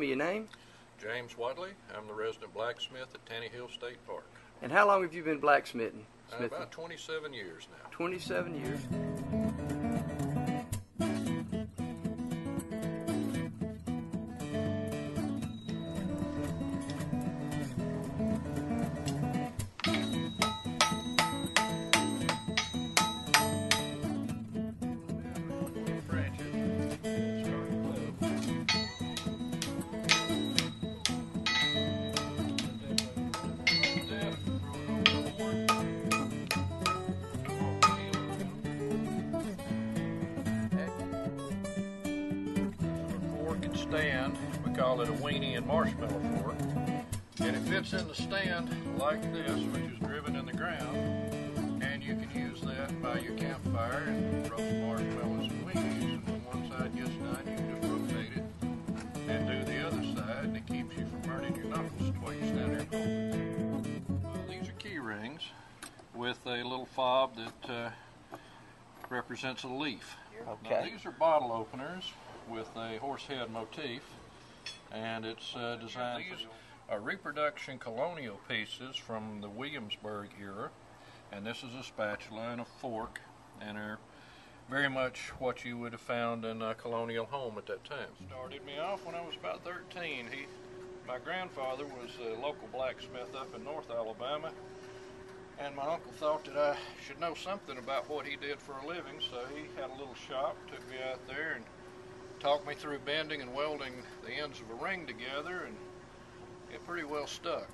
me your name. James Wadley. I'm the resident blacksmith at Tanny Hill State Park. And how long have you been blacksmithing? About 27 years now. 27 years. Stand. We call it a weenie and marshmallow fork, and it fits in the stand like this, which is driven in the ground, and you can use that by your campfire and roast marshmallows and weenies. And when one side gets done, you can just rotate it and do the other side, and it keeps you from burning your knuckles while you stand there and hold it. These are key rings with a little fob that represents a leaf. Okay. Now, these are bottle openers with a horse head motif, and it's designed. These are reproduction colonial pieces from the Williamsburg era, and this is a spatula and a fork, and are very much what you would have found in a colonial home at that time. Started me off when I was about 13. My grandfather was a local blacksmith up in North Alabama, and my uncle thought that I should know something about what he did for a living, so he had a little shop, took me out there and talked me through bending and welding the ends of a ring together, and it pretty well stuck.